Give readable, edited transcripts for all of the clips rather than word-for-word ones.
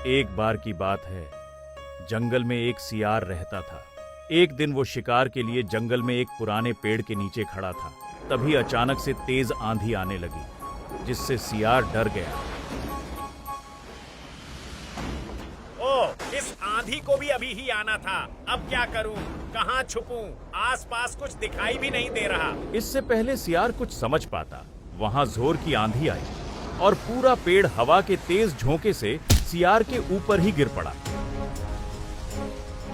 एक बार की बात है, जंगल में एक सियार रहता था। एक दिन वो शिकार के लिए जंगल में एक पुराने पेड़ के नीचे खड़ा था। तभी अचानक से तेज आंधी आने लगी, जिससे सियार डर गया। ओह, इस आंधी को भी अभी ही आना था। अब क्या करूं? कहां छुपूं? आसपास कुछ दिखाई भी नहीं दे रहा। इससे पहले सियार कुछ समझ पाता, वहां जोर की आंधी आई और पूरा पेड़ हवा के तेज झोंके से सियार के ऊपर ही गिर पड़ा,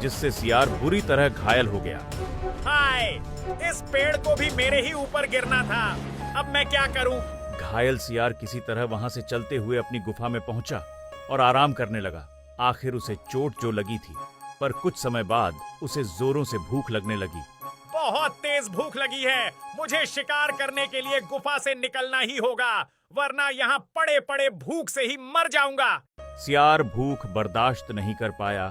जिससे सियार बुरी तरह घायल हो गया। हाय, इस पेड़ को भी मेरे ही ऊपर गिरना था। अब मैं क्या करूं? घायल सियार किसी तरह वहां से चलते हुए अपनी गुफा में पहुंचा और आराम करने लगा। आखिर उसे चोट जो लगी थी, पर कुछ समय बाद उसे जोरों से भूख लगने लगी। बहुत तेज भूख लगी है। मुझे शिकार करने के लिए गुफा से निकलना ही होगा, वरना यहाँ पड़े पड़े भूख से ही मर जाऊंगा। सियार भूख बर्दाश्त नहीं कर पाया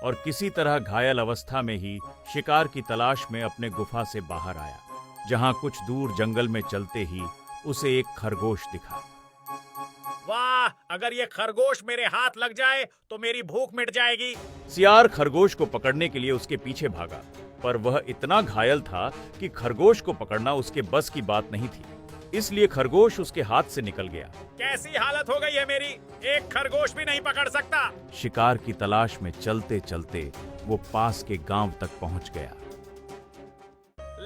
और किसी तरह घायल अवस्था में ही शिकार की तलाश में अपने गुफा से बाहर आया, जहां कुछ दूर जंगल में चलते ही उसे एक खरगोश दिखा। वाह, अगर ये खरगोश मेरे हाथ लग जाए तो मेरी भूख मिट जाएगी। सियार खरगोश को पकड़ने के लिए उसके पीछे भागा, पर वह इतना घायल था कि खरगोश को पकड़ना उसके बस की बात नहीं थी। इसलिए खरगोश उसके हाथ से निकल गया। कैसी हालत हो गई है मेरी, एक खरगोश भी नहीं पकड़ सकता। शिकार की तलाश में चलते चलते वो पास के गांव तक पहुंच गया।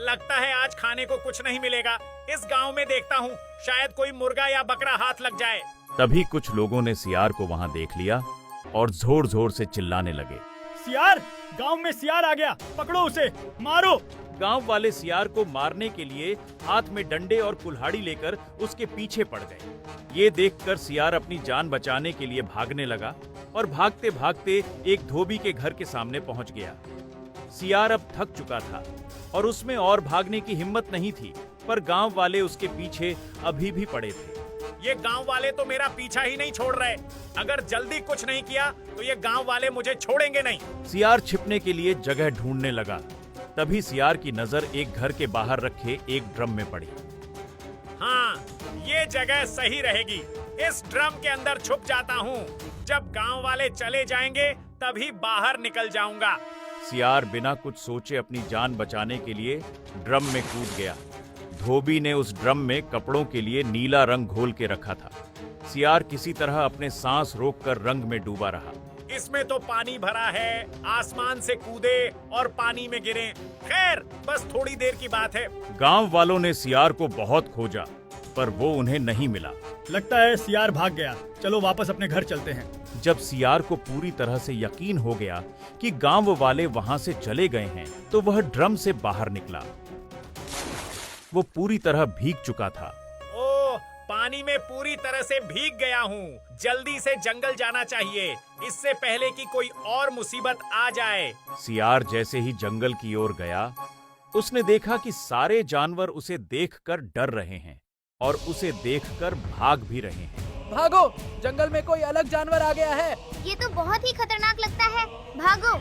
लगता है आज खाने को कुछ नहीं मिलेगा। इस गांव में देखता हूँ, शायद कोई मुर्गा या बकरा हाथ लग जाए। तभी कुछ लोगों ने सियार को वहां देख लिया और जोर जोर से चिल्लाने लगे। सियार, गांव में सियार आ गया, पकड़ो उसे, मारो। गांव वाले सियार को मारने के लिए हाथ में डंडे और कुल्हाड़ी लेकर उसके पीछे पड़ गए। ये देखकर सियार अपनी जान बचाने के लिए भागने लगा और भागते भागते एक धोबी के घर के सामने पहुंच गया। सियार अब थक चुका था और उसमें और भागने की हिम्मत नहीं थी, पर गांव वाले उसके पीछे अभी भी पड़े थे। ये गांव वाले तो मेरा पीछा ही नहीं छोड़ रहे। अगर जल्दी कुछ नहीं किया तो ये गांव वाले मुझे छोड़ेंगे नहीं। सियार छिपने के लिए जगह ढूंढने लगा। तभी सियार की नजर एक घर के बाहर रखे एक ड्रम में पड़ी। हाँ, ये जगह सही रहेगी। इस ड्रम के अंदर छुप जाता हूँ। जब गांव वाले चले जाएंगे तभी बाहर निकल जाऊंगा। सियार बिना कुछ सोचे अपनी जान बचाने के लिए ड्रम में कूद गया। धोबी ने उस ड्रम में कपड़ों के लिए नीला रंग घोल के रखा था। सियार किसी तरह अपने सांस रोककर रंग में डूबा रहा। इसमें तो पानी भरा है, आसमान से कूदे और पानी में गिरे। खैर, बस थोड़ी देर की बात है। गांव वालों ने सियार को बहुत खोजा, पर वो उन्हें नहीं मिला। लगता है सियार भाग गया, चलो वापस अपने घर चलते हैं। जब सियार को पूरी तरह से यकीन हो गया कि गांव वाले वहां से चले गए हैं, तो वह ड्रम से बाहर निकला। वो पूरी तरह भीग चुका था। ओह, पानी में पूरी तरह से भीग गया हूँ। जल्दी से जंगल जाना चाहिए, इससे पहले कि कोई और मुसीबत आ जाए। सियार जैसे ही जंगल की ओर गया, उसने देखा कि सारे जानवर उसे देखकर डर रहे हैं और उसे देखकर भाग भी रहे हैं। भागो, जंगल में कोई अलग जानवर आ गया है। ये तो बहुत ही खतरनाक लगता है, भागो।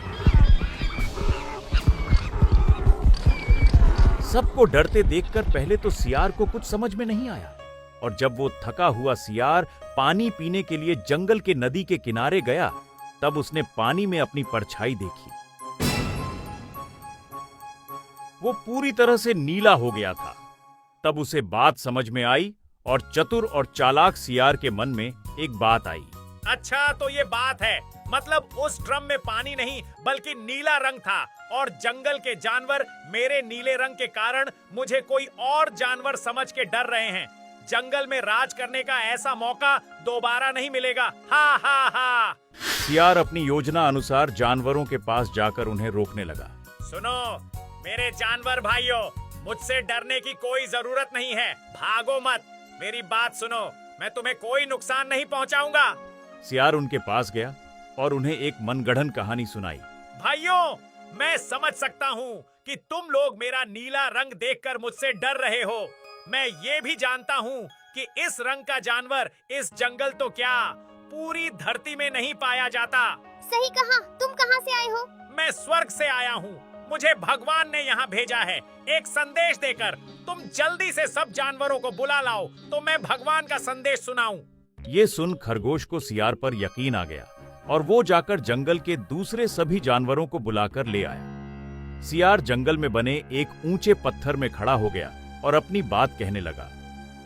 सबको डरते देखकर पहले तो सियार को कुछ समझ में नहीं आया, और जब वो थका हुआ सियार पानी पीने के लिए जंगल के नदी के किनारे गया, तब उसने पानी में अपनी परछाई देखी। वो पूरी तरह से नीला हो गया था। तब उसे बात समझ में आई और चतुर और चालाक सियार के मन में एक बात आई। अच्छा, तो ये बात है। मतलब उस ड्रम में पानी नहीं बल्कि नीला रंग था, और जंगल के जानवर मेरे नीले रंग के कारण मुझे कोई और जानवर समझ के डर रहे हैं। जंगल में राज करने का ऐसा मौका दोबारा नहीं मिलेगा। हा हा हा। सियार अपनी योजना अनुसार जानवरों के पास जाकर उन्हें रोकने लगा। सुनो मेरे जानवर भाइयों, मुझसे डरने की कोई जरूरत नहीं है। भागो मत, मेरी बात सुनो, मैं तुम्हें कोई नुकसान नहीं पहुंचाऊंगा। सियार उनके पास गया और उन्हें एक मनगढ़ंत कहानी सुनाई। भाइयों, मैं समझ सकता हूँ कि तुम लोग मेरा नीला रंग देखकर मुझसे डर रहे हो। मैं ये भी जानता हूँ कि इस रंग का जानवर इस जंगल तो क्या, पूरी धरती में नहीं पाया जाता। सही कहा, तुम कहाँ से आए हो? मैं स्वर्ग से आया हूँ। मुझे भगवान ने यहाँ भेजा है एक संदेश देकर। तुम जल्दी से सब जानवरों को बुला लाओ तो मैं भगवान का संदेश सुनाऊं। ये सुन खरगोश को सियार पर यकीन आ गया और वो जाकर जंगल के दूसरे सभी जानवरों को बुलाकर ले आया। सियार जंगल में बने एक ऊंचे पत्थर में खड़ा हो गया और अपनी बात कहने लगा।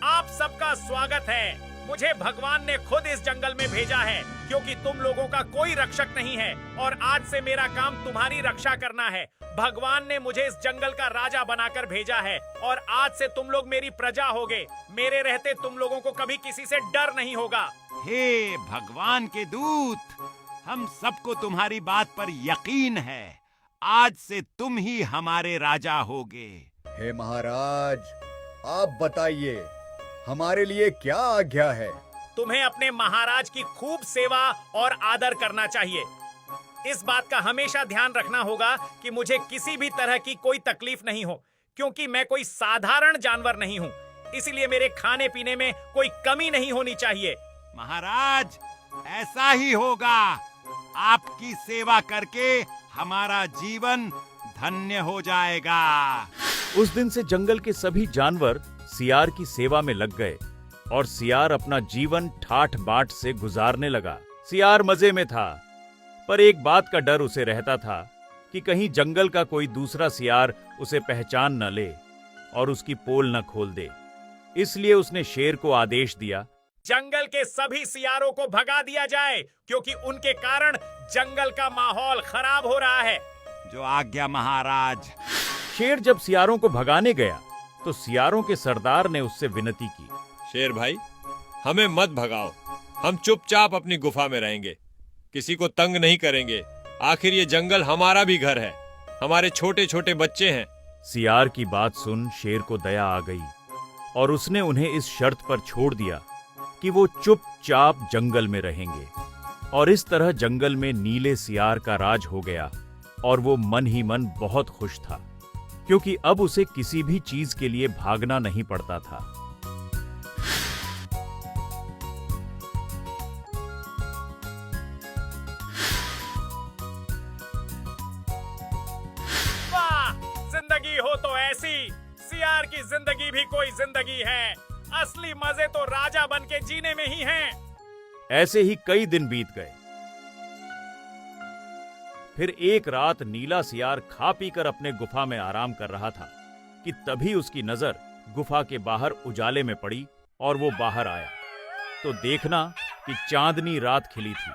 आप सबका स्वागत है। मुझे भगवान ने खुद इस जंगल में भेजा है क्योंकि तुम लोगों का कोई रक्षक नहीं है और आज से मेरा काम तुम्हारी रक्षा करना है। भगवान ने मुझे इस जंगल का राजा बनाकर भेजा है और आज से तुम लोग मेरी प्रजा होगे। मेरे रहते तुम लोगों को कभी किसी से डर नहीं होगा। हे भगवान के दूत, हम सबको तुम्हारी बात पर यकीन है। आज से तुम ही हमारे राजा होगे। हे महाराज, आप बताइए हमारे लिए क्या आज्ञा है? तुम्हें अपने महाराज की खूब सेवा और आदर करना चाहिए। इस बात का हमेशा ध्यान रखना होगा कि मुझे किसी भी तरह की कोई तकलीफ नहीं हो, क्योंकि मैं कोई साधारण जानवर नहीं हूँ। इसलिए मेरे खाने पीने में कोई कमी नहीं होनी चाहिए। महाराज, ऐसा ही होगा। आपकी सेवा करके हमारा जीवन धन्य हो जाएगा। उस दिन से जंगल के सभी जानवर सियार की सेवा में लग गए और सियार अपना जीवन ठाठ बाट से गुजारने लगा। सियार मजे में था, पर एक बात का डर उसे रहता था कि कहीं जंगल का कोई दूसरा सियार उसे पहचान न ले और उसकी पोल न खोल दे। इसलिए उसने शेर को आदेश दिया, जंगल के सभी सियारों को भगा दिया जाए क्योंकि उनके कारण जंगल का माहौल खराब हो रहा है। जो आज्ञा महाराज। शेर जब सियारों को भगाने गया तो सियारों के सरदार ने उससे विनती की, शेर भाई, हमें मत भगाओ। हम चुपचाप अपनी गुफा में रहेंगे, किसी को तंग नहीं करेंगे। आखिर ये जंगल हमारा भी घर है, हमारे छोटे छोटे बच्चे हैं। सियार की बात सुन शेर को दया आ गई और उसने उन्हें इस शर्त पर छोड़ दिया कि वो चुपचाप जंगल में रहेंगे। और इस तरह जंगल में नीले सियार का राज हो गया और वो मन ही मन बहुत खुश था, क्योंकि अब उसे किसी भी चीज के लिए भागना नहीं पड़ता था। वाह, जिंदगी हो तो ऐसी। सियार की जिंदगी भी कोई जिंदगी है। असली मजे तो राजा बन के जीने में ही हैं। ऐसे ही कई दिन बीत गए। फिर एक रात नीला सियार खा पीकर अपने गुफा में आराम कर रहा था कि तभी उसकी नजर गुफा के बाहर उजाले में पड़ी और वो बाहर आया तो देखना कि चांदनी रात खिली थी।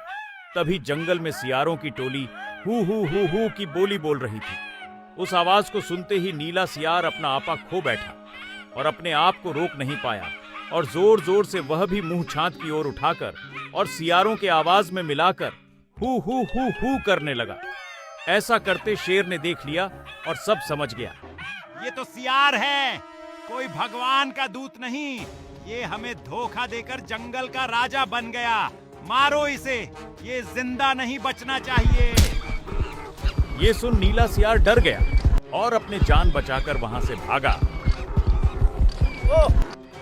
तभी जंगल में सियारों की टोली हू की बोली बोल रही थी। उस आवाज को सुनते ही नीला सियार अपना आपा खो बैठा और अपने आप को रोक नहीं पाया और जोर जोर से वह भी मुंह छात की ओर उठाकर और सियारों के आवाज में मिलाकर हू करने लगा। ऐसा करते शेर ने देख लिया और सब समझ गया, ये तो सियार है, कोई भगवान का दूत नहीं। ये हमें धोखा देकर जंगल का राजा बन गया। मारो इसे, ये जिंदा नहीं बचना चाहिए। ये सुन नीला सियार डर गया और अपने जान बचाकर वहां से भागा। ओह,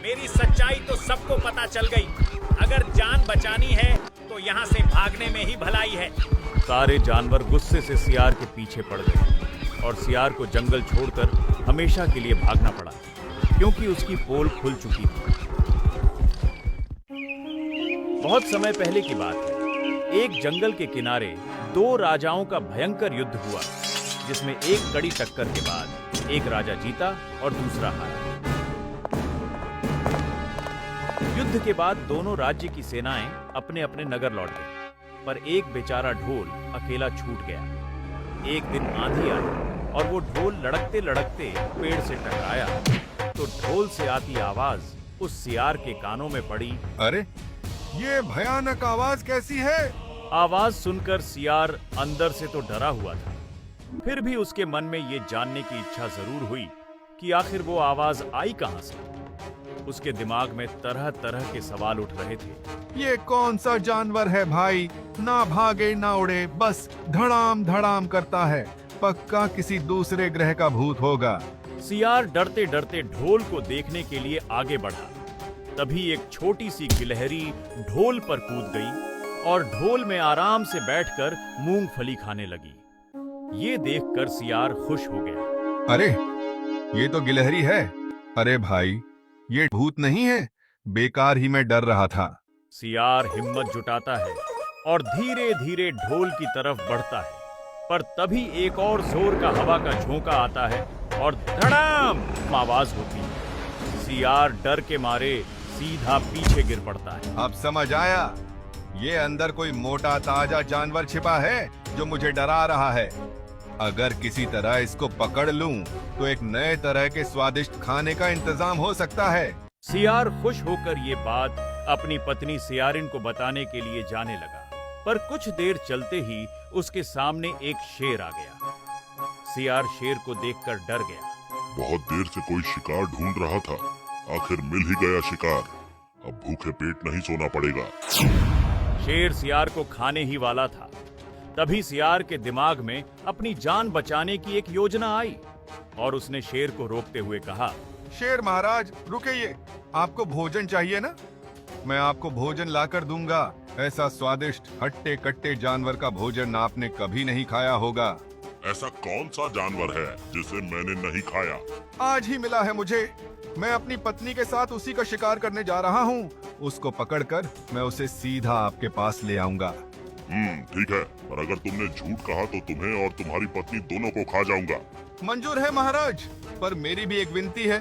मेरी सच्चाई तो सबको पता चल गई। अगर जान बचानी है तो यहाँ से भागने में ही भलाई है। सारे जानवर गुस्से से सियार के पीछे पड़ गए और सियार को जंगल छोड़कर हमेशा के लिए भागना पड़ा, क्योंकि उसकी पोल खुल चुकी थी। बहुत समय पहले की बात है। एक जंगल के किनारे दो राजाओं का भयंकर युद्ध हुआ, जिसमें एक कड़ी टक्कर के बाद एक राजा जीता और दूसरा हारा। युद्ध के बाद दोनों राज्य की सेनाएं अपने अपने नगर लौट गई, पर एक बेचारा ढोल अकेला छूट गया। एक दिन आंधी आई और वो ढोल लड़कते लड़कते पेड़ से टकराया तो ढोल से आती आवाज उस सियार के कानों में पड़ी। अरे, ये भयानक आवाज कैसी है? आवाज सुनकर सियार अंदर से तो डरा हुआ था, फिर भी उसके मन में ये जानने की इच्छा जरूर हुई कि आखिर वो आवाज आई कहां से। उसके दिमाग में तरह तरह के सवाल उठ रहे थे। ये कौन सा जानवर है भाई? ना भागे ना उड़े, बस धड़ाम धड़ाम करता है। पक्का किसी दूसरे ग्रह का भूत होगा। सियार डरते डरते ढोल को देखने के लिए आगे बढ़ा। तभी एक छोटी सी गिलहरी ढोल पर कूद गई और ढोल में आराम से बैठकर मूंगफली खाने लगी। ये देखकर सियार खुश हो गया। अरे, ये तो गिलहरी है। अरे भाई, ये भूत नहीं है, बेकार ही मैं डर रहा था। सियार हिम्मत जुटाता है और धीरे धीरे ढोल की तरफ बढ़ता है। पर तभी एक और जोर का हवा का झोंका आता है और धड़ाम आवाज होती है। सियार डर के मारे सीधा पीछे गिर पड़ता है। अब समझ आया, ये अंदर कोई मोटा ताजा जानवर छिपा है जो मुझे डरा रहा है। अगर किसी तरह इसको पकड़ लूं, तो एक नए तरह के स्वादिष्ट खाने का इंतजाम हो सकता है। सियार खुश होकर ये बात अपनी पत्नी सियारिन को बताने के लिए जाने लगा। पर कुछ देर चलते ही उसके सामने एक शेर आ गया। सियार शेर को देखकर डर गया। बहुत देर से कोई शिकार ढूंढ रहा था, आखिर मिल ही गया शिकार। अब भूखे पेट नहीं सोना पड़ेगा। शेर सियार को खाने ही वाला था। तभी सियार के दिमाग में अपनी जान बचाने की एक योजना आई और उसने शेर को रोकते हुए कहा, शेर महाराज रुकिए, आपको भोजन चाहिए ना? मैं आपको भोजन लाकर दूंगा। ऐसा स्वादिष्ट हट्टे कट्टे जानवर का भोजन आपने कभी नहीं खाया होगा। ऐसा कौन सा जानवर है जिसे मैंने नहीं खाया? आज ही मिला है मुझे। मैं अपनी पत्नी के साथ उसी का शिकार करने जा रहा हूँ। उसको पकड़कर मैं उसे सीधा आपके पास ले आऊंगा। ठीक है, पर अगर तुमने झूठ कहा तो तुम्हें और तुम्हारी पत्नी दोनों को खा जाऊंगा। मंजूर है महाराज, पर मेरी भी एक विनती है।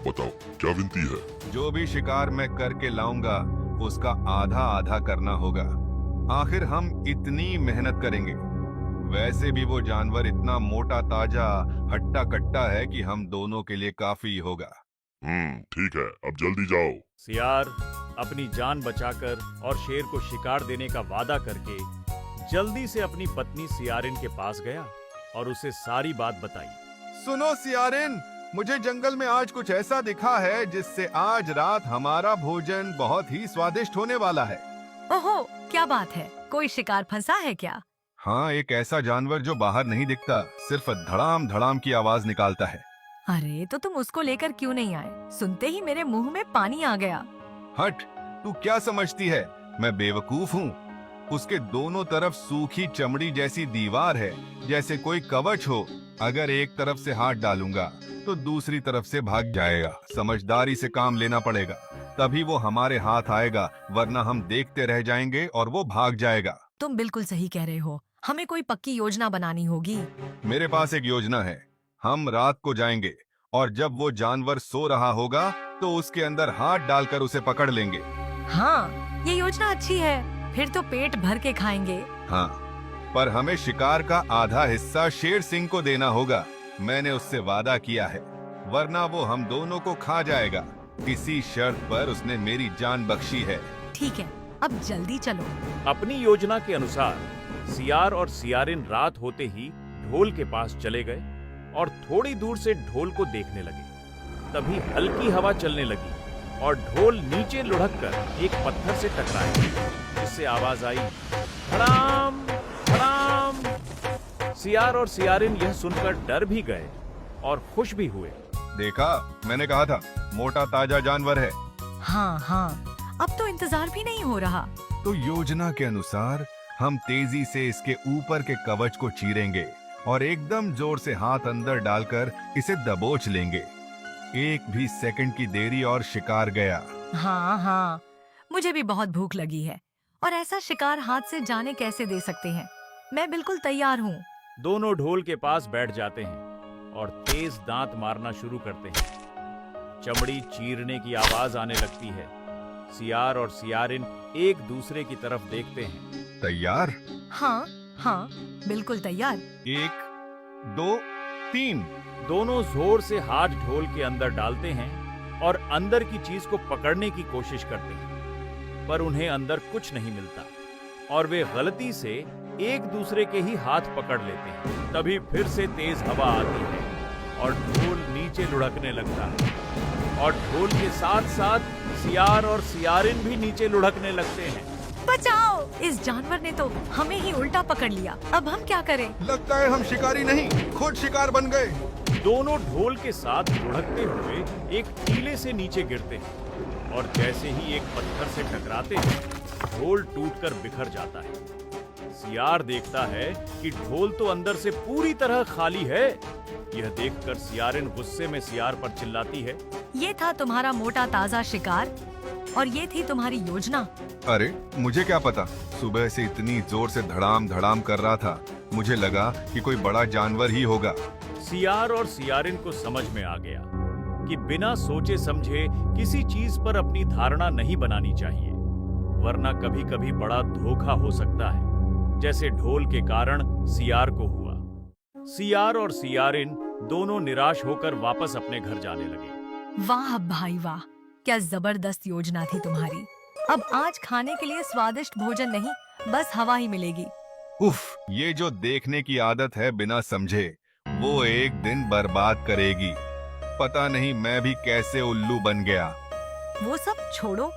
बताओ, क्या विनती है? जो भी शिकार मैं करके लाऊंगा, उसका आधा आधा करना होगा। आखिर हम इतनी मेहनत करेंगे। वैसे भी वो जानवर इतना मोटा ताजा हट्टा कट्टा है कि हम दोनों के लिए काफी होगा। ठीक है, अब जल्दी जाओ। सियार अपनी जान बचाकर और शेर को शिकार देने का वादा करके जल्दी से अपनी पत्नी सियारिन के पास गया और उसे सारी बात बताई। सुनो सियारिन, मुझे जंगल में आज कुछ ऐसा दिखा है जिससे आज रात हमारा भोजन बहुत ही स्वादिष्ट होने वाला है। ओहो, क्या बात है? कोई शिकार फंसा है क्या? हाँ, एक ऐसा जानवर जो बाहर नहीं दिखता, सिर्फ धड़ाम धड़ाम की आवाज निकालता है। अरे तो तुम उसको लेकर क्यों नहीं आए? सुनते ही मेरे मुंह में पानी आ गया। हट, तू क्या समझती है मैं बेवकूफ हूँ? उसके दोनों तरफ सूखी चमड़ी जैसी दीवार है, जैसे कोई कवच हो। अगर एक तरफ से हाथ डालूंगा तो दूसरी तरफ से भाग जाएगा। समझदारी से काम लेना पड़ेगा, तभी वो हमारे हाथ आएगा, वरना हम देखते रह जाएंगे और वो भाग जाएगा। तुम बिल्कुल सही कह रहे हो। हमें कोई पक्की योजना बनानी होगी। मेरे पास एक योजना है। हम रात को जाएंगे और जब वो जानवर सो रहा होगा तो उसके अंदर हाथ डालकर उसे पकड़ लेंगे। हाँ, ये योजना अच्छी है। फिर तो पेट भर के खाएंगे। हाँ, पर हमें शिकार का आधा हिस्सा शेर सिंह को देना होगा। मैंने उससे वादा किया है, वरना वो हम दोनों को खा जाएगा। किसी शर्त पर उसने मेरी जान बख्शी है। ठीक है, अब जल्दी चलो। अपनी योजना के अनुसार सियार और सियारिन रात होते ही ढोल के पास चले गए और थोड़ी दूर से ढोल को देखने लगे। तभी हल्की हवा चलने लगी और ढोल नीचे लुढ़ककर एक पत्थर से टकराया, जिससे आवाज आई, धड़ाम धड़ाम। सियार और सियारिन यह सुनकर डर भी गए और खुश भी हुए। देखा, मैंने कहा था, मोटा ताजा जानवर है। हाँ हाँ, अब तो इंतजार भी नहीं हो रहा। तो योजना के अनुसार हम तेजी से इसके ऊपर के कवच को चीरेंगे और एकदम जोर से हाथ अंदर डालकर इसे दबोच लेंगे। एक भी सेकंड की देरी और शिकार गया। हाँ हाँ, मुझे भी बहुत भूख लगी है और ऐसा शिकार हाथ से जाने कैसे दे सकते हैं। मैं बिल्कुल तैयार हूँ। दोनों ढोल के पास बैठ जाते हैं और तेज दांत मारना शुरू करते हैं। चमड़ी चीरने की आवाज आने लगती है। सियार और सियारिन एक दूसरे की तरफ देखते हैं। तैयार? हाँ हाँ, बिल्कुल तैयार। 1 2 3। दोनों जोर से हाथ ढोल के अंदर डालते हैं और अंदर की चीज को पकड़ने की कोशिश करते हैं, पर उन्हें अंदर कुछ नहीं मिलता और वे गलती से एक दूसरे के ही हाथ पकड़ लेते हैं। तभी फिर से तेज हवा आती है और ढोल नीचे लुढ़कने लगता है और ढोल के साथ साथ सियार और सियारिन भी नीचे लुढ़कने लगते हैं। बचाओ! इस जानवर ने तो हमें ही उल्टा पकड़ लिया। अब हम क्या करें? लगता है हम शिकारी नहीं, खुद शिकार बन गए। दोनों ढोल के साथ लुढ़कते हुए एक टीले से नीचे गिरते हैं और जैसे ही एक पत्थर से टकराते हैं, ढोल टूटकर बिखर जाता है। सियार देखता है कि ढोल तो अंदर से पूरी तरह खाली है। यह देखकर सियारिन गुस्से में सियार पर चिल्लाती है, ये था तुम्हारा मोटा ताजा शिकार और ये थी तुम्हारी योजना। अरे मुझे क्या पता, सुबह से इतनी जोर से धड़ाम धड़ाम कर रहा था, मुझे लगा कि कोई बड़ा जानवर ही होगा। सियार और सियारिन को समझ में आ गया कि बिना सोचे समझे किसी चीज पर अपनी धारणा नहीं बनानी चाहिए, वरना कभी कभी बड़ा धोखा हो सकता है, जैसे ढोल के कारण सियार को हुआ। सियार और सियारिन दोनों निराश होकर वापस अपने घर जाने लगे। वाह भाई वाह, क्या जबरदस्त योजना थी तुम्हारी। अब आज खाने के लिए स्वादिष्ट भोजन नहीं, बस हवा ही मिलेगी। उफ, ये जो देखने की आदत है बिना समझे, वो एक दिन बर्बाद करेगी। पता नहीं मैं भी कैसे उल्लू बन गया। वो सब छोड़ो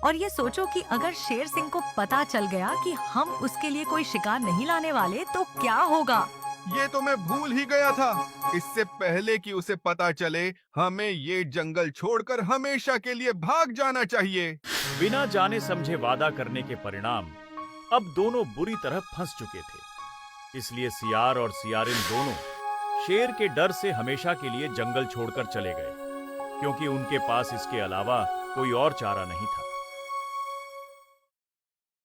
और ये सोचो कि अगर शेर सिंह को पता चल गया कि हम उसके लिए कोई शिकार नहीं लाने वाले तो क्या होगा। ये तो मैं भूल ही गया था। इससे पहले कि उसे पता चले, हमें ये जंगल छोड़कर हमेशा के लिए भाग जाना चाहिए। बिना जाने समझे वादा करने के परिणाम अब दोनों बुरी तरह फंस चुके थे। इसलिए सियार और सियारिन दोनों शेर के डर से हमेशा के लिए जंगल छोड़कर चले गए, क्योंकि उनके पास इसके अलावा कोई और चारा नहीं था।